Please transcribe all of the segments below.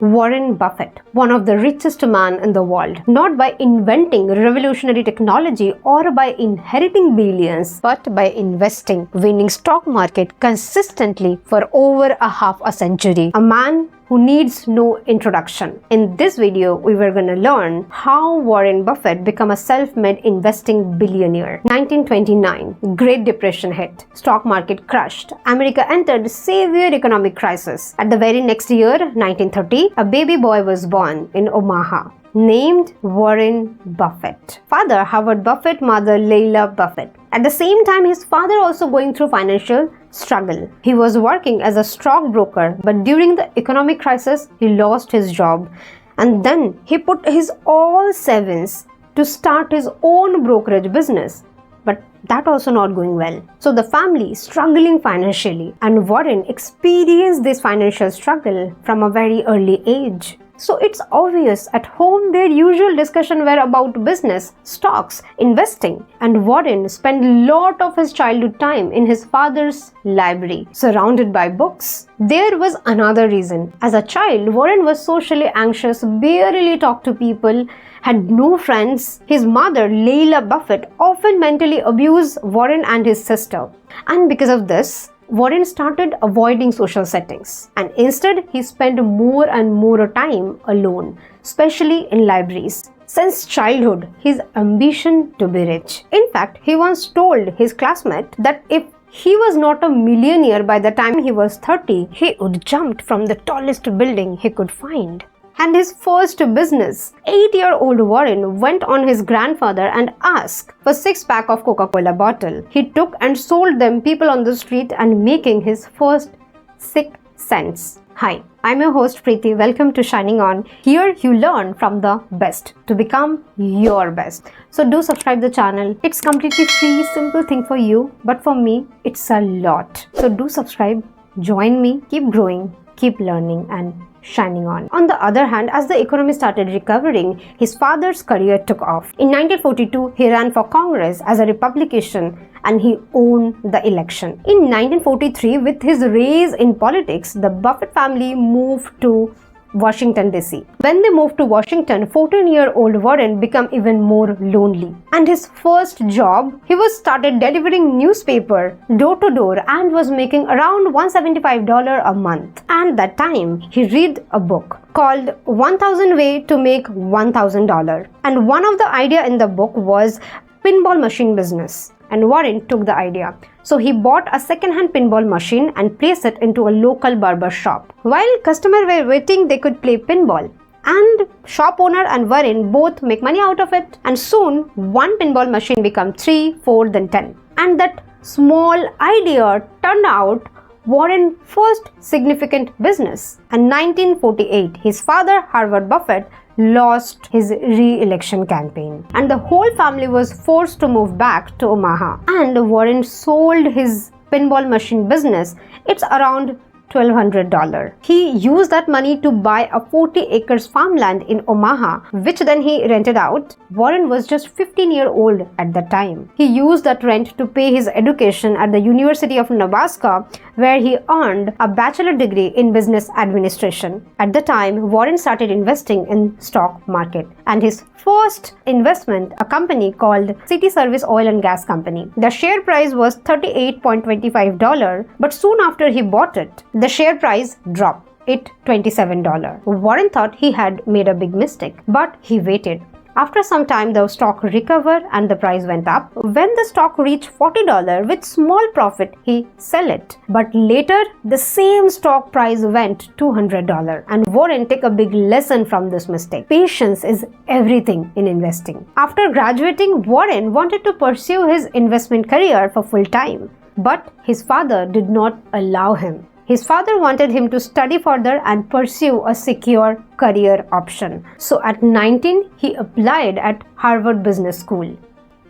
Warren Buffett, one of the richest men in the world, not by inventing revolutionary technology or by inheriting billions, but by investing, winning stock market consistently for over a half a century. A man who needs no introduction. In this video, we were going to learn how Warren Buffett became a self-made investing billionaire. 1929, Great Depression hit. Stock market crashed. America entered severe economic crisis. At the very next year, 1930, a baby boy was born in Omaha, named Warren Buffett. Father Howard Buffett, mother Layla Buffett. At the same time, his father also going through financial struggle. He was working as a stockbroker, but during the economic crisis, he lost his job. And then he put his all savings to start his own brokerage business. But that also not going well. So the family struggling financially, and Warren experienced this financial struggle from a very early age. So it's obvious at home their usual discussion were about business, stocks, investing, and Warren spent a lot of his childhood time in his father's library, surrounded by books. There was another reason. As a child, Warren was socially anxious, barely talked to people, had no friends. His mother, Layla Buffett, often mentally abused Warren and his sister. And because of this, Warren started avoiding social settings, and instead he spent more and more time alone, especially in libraries. Since childhood, his ambition to be rich. In fact, he once told his classmate that if he was not a millionaire by the time he was 30, he would jump from the tallest building he could find. And his first business, 8-year-old Warren went on his grandfather and asked for 6-pack of Coca-Cola bottle. He took and sold them people on the street and making his first 6 cents. Hi, I'm your host Priti. Welcome to Shining On. Here you learn from the best to become your best. So do subscribe the channel. It's completely free, simple thing for you, but for me, it's a lot. So do subscribe, join me, keep growing, keep learning and shining on. On the other hand, as the economy started recovering, his father's career took off. In 1942, he ran for Congress as a Republican and he won the election. In 1943, with his rise in politics, the Buffett family moved to Washington DC. When they moved to Washington, 14-year-old Warren became even more lonely. And his first job, he was started delivering newspaper door to door and was making around $175 a month. And that time, he read a book called 1000 Ways to Make $1,000. And one of the idea in the book was pinball machine business. And Warren took the idea. So he bought a second-hand pinball machine and placed it into a local barber shop. While customers were waiting, they could play pinball. And shop owner and Warren both make money out of it. And soon, one pinball machine became 3, 4, then 10. And that small idea turned out Warren's first significant business. In 1948, his father, Howard Buffett, lost his re-election campaign and the whole family was forced to move back to Omaha, and Warren sold his pinball machine business. It's around $1,200. He used that money to buy a 40 acres farmland in Omaha, which then he rented out. Warren was just 15-year-old at the time. He used that rent to pay his education at the University of Nebraska, where he earned a bachelor degree in business administration. At the time, Warren started investing in stock market, and his first investment, a company called City Service Oil and Gas Company. The share price was $38.25, but soon after he bought it, the share price dropped it $27. Warren thought he had made a big mistake, but he waited. After some time, the stock recovered and the price went up. When the stock reached $40 with small profit, he sell it. But later, the same stock price went $200. And Warren took a big lesson from this mistake. Patience is everything in investing. After graduating, Warren wanted to pursue his investment career for full time. But his father did not allow him. His father wanted him to study further and pursue a secure career option. So at 19, he applied at Harvard Business School,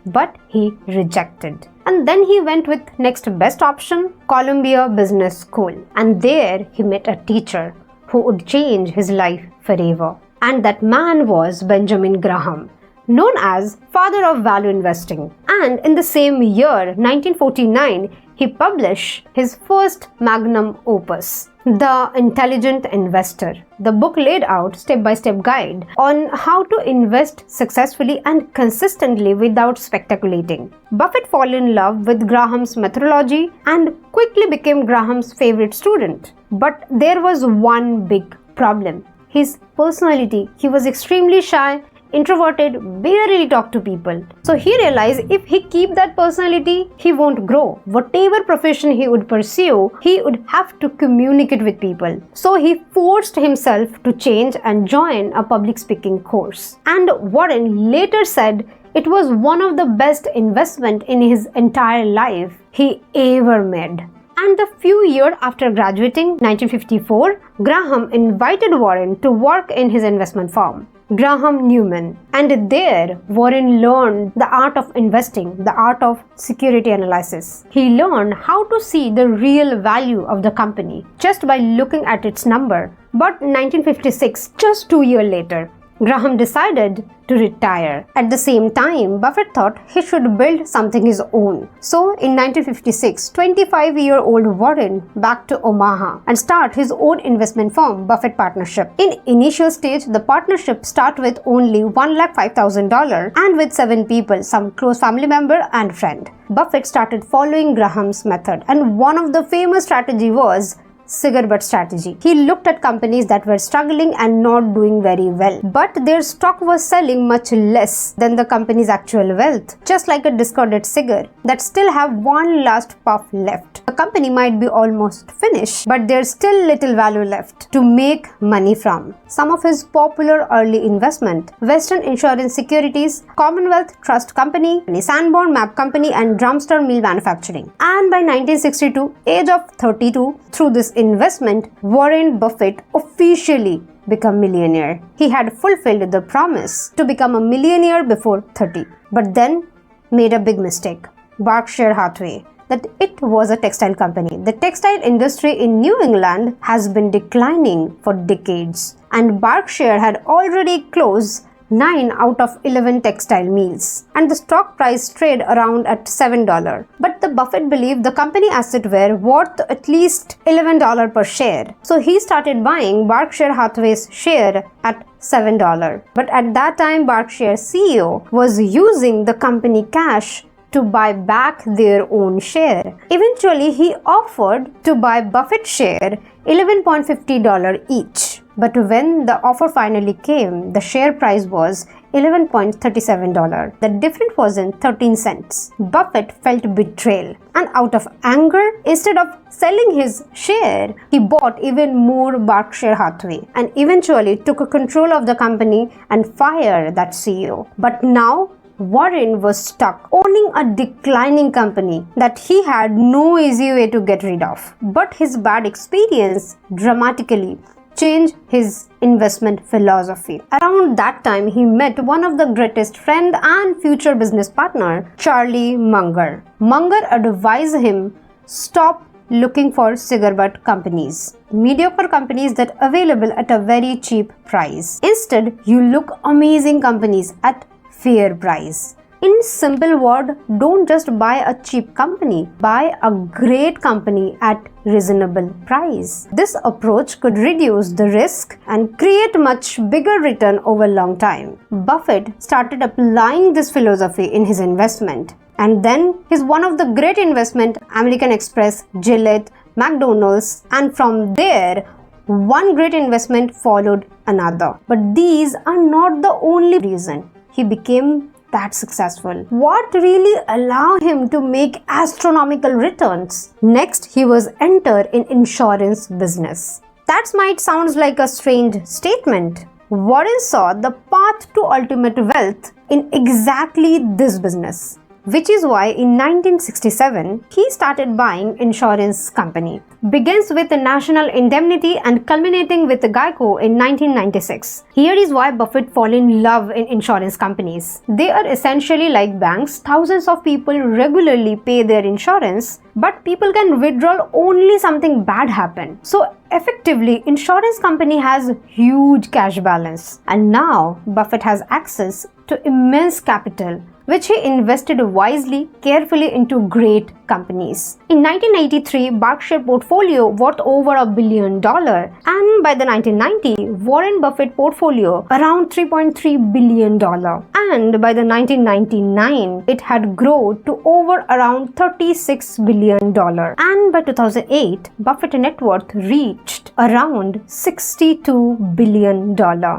but he rejected. And then he went with next best option, Columbia Business School. And there he met a teacher who would change his life forever. And that man was Benjamin Graham. known as father of value investing. And in the same year, 1949, he published his first magnum opus, The Intelligent Investor. The book laid out step-by-step guide on how to invest successfully and consistently without speculating. Buffett fell in love with Graham's methodology and quickly became Graham's favorite student. But there was one big problem: his personality. He was extremely shy, introverted, barely talked to people. So he realized if he keep that personality, he won't grow. Whatever profession he would pursue, he would have to communicate with people. So he forced himself to change and join a public speaking course. And Warren later said it was one of the best investments in his entire life he ever made. And a few years after graduating, 1954, Graham invited Warren to work in his investment firm, Graham Newman. And there, Warren learned the art of investing, the art of security analysis. He learned how to see the real value of the company just by looking at its number. But 1956, just 2 years later, Graham decided to retire. At the same time, Buffett thought he should build something his own. So in 1956, 25-year-old Warren back to Omaha and start his own investment firm, Buffett Partnership. In initial stage, the partnership start with only $105,000 and with 7 people, some close family member and friend. Buffett started following Graham's method, and one of the famous strategy was cigar butt strategy. He looked at companies that were struggling and not doing very well, but their stock was selling much less than the company's actual wealth, just like a discarded cigar that still have one last puff left. The company might be almost finished, but there's still little value left to make money from. Some of his popular early investment: Western Insurance Securities, Commonwealth Trust Company, Sanborn Map Company, and Drumster Mill Manufacturing. And by 1962, age of 32, through this investment, Warren Buffett officially became a millionaire. He had fulfilled the promise to become a millionaire before 30, but then made a big mistake. Berkshire Hathaway, that it was a textile company. The textile industry in New England has been declining for decades, and Berkshire had already closed 9 out of 11 textile mills, and the stock price traded around at $7. But the Buffett believed the company assets were worth at least $11 per share. So he started buying Berkshire Hathaway's share at $7. But at that time, Berkshire CEO was using the company cash to buy back their own share. Eventually, he offered to buy Buffett's share $11.50 each. But when the offer finally came, the share price was $11.37. The difference was in 13 cents. Buffett felt betrayal, and out of anger, instead of selling his share, he bought even more Berkshire Hathaway and eventually took control of the company and fired that CEO. But now, Warren was stuck owning a declining company that he had no easy way to get rid of. But his bad experience dramatically changed his investment philosophy. Around that time, he met one of the greatest friend and future business partner, Charlie Munger. Munger advised him, stop looking for cigar butt companies, mediocre companies that are available at a very cheap price. Instead, you look amazing companies at fair price. In simple word, don't just buy a cheap company, buy a great company at reasonable price. This approach could reduce the risk and create much bigger return over long time. Buffett started applying this philosophy in his investment, and then his one of the great investment, American Express, Gillette, McDonald's, and from there one great investment followed another. But these are not the only reason he became that successful. What really allowed him to make astronomical returns? Next, he was entered in insurance business. That might sound like a strange statement. Warren saw the path to ultimate wealth in exactly this business, which is why in 1967 he started buying insurance company. Begins with the National Indemnity and culminating with the Geico in 1996. Here is why Buffett fell in love in insurance companies. They are essentially like banks. Thousands of people regularly pay their insurance, but people can withdraw only something bad happen. So effectively, insurance company has huge cash balance, and now Buffett has access to immense capital, which he invested wisely, carefully into great companies. In 1983, Berkshire portfolio worth over $1 billion, and by the 1990, Warren Buffett portfolio around $3.3 billion, and by the 1999, it had grown to over around $36 billion, and by 2008, Buffett net worth reached around $62 billion,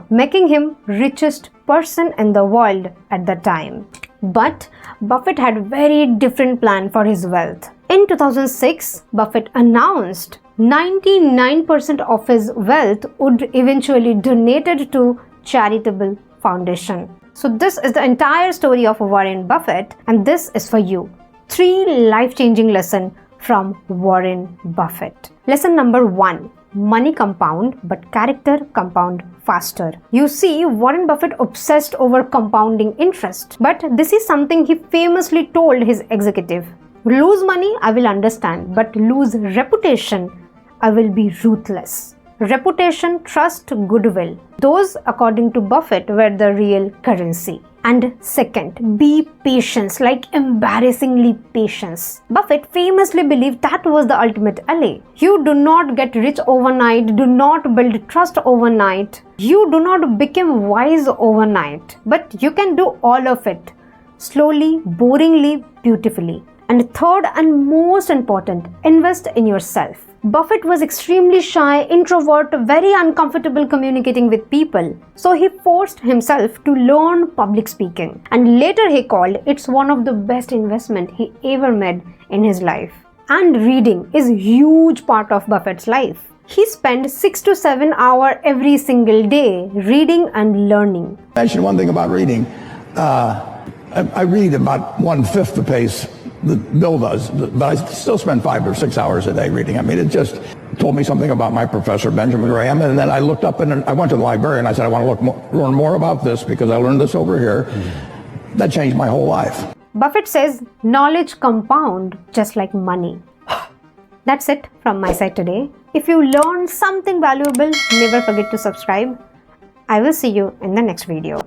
making him richest person in the world at the time. But Buffett had very different plan for his wealth. In 2006, Buffett announced 99% of his wealth would eventually donated to charitable foundation. So this is the entire story of Warren Buffett, and this is for you. 3 life-changing lessons from Warren Buffett. Lesson number 1. Money compound, but character compound faster. You see, Warren Buffett obsessed over compounding interest, but this is something he famously told his executive. Lose money, I will understand, but lose reputation, I will be ruthless. Reputation, trust, goodwill. Those, according to Buffett, were the real currency. And second, be patient, like embarrassingly patient. Buffett famously believed that was the ultimate ally. You do not get rich overnight, do not build trust overnight, you do not become wise overnight, but you can do all of it slowly, boringly, beautifully. And third and most important, invest in yourself. Buffett was extremely shy, introvert, very uncomfortable communicating with people. So he forced himself to learn public speaking. And later he called it's one of the best investment he ever made in his life. And reading is a huge part of Buffett's life. He spent 6 to 7 hours every single day reading and learning. Mention one thing about reading. I read about 1/5 the pace that Bill does, but I still spend 5 or 6 hours a day reading. I mean, it just told me something about my professor, Benjamin Graham, and then I looked up and I went to the library and I said, I want to learn more about this because I learned this over here. That changed my whole life. Buffett says, knowledge compound just like money. That's it from my side today. If you learned something valuable, never forget to subscribe. I will see you in the next video.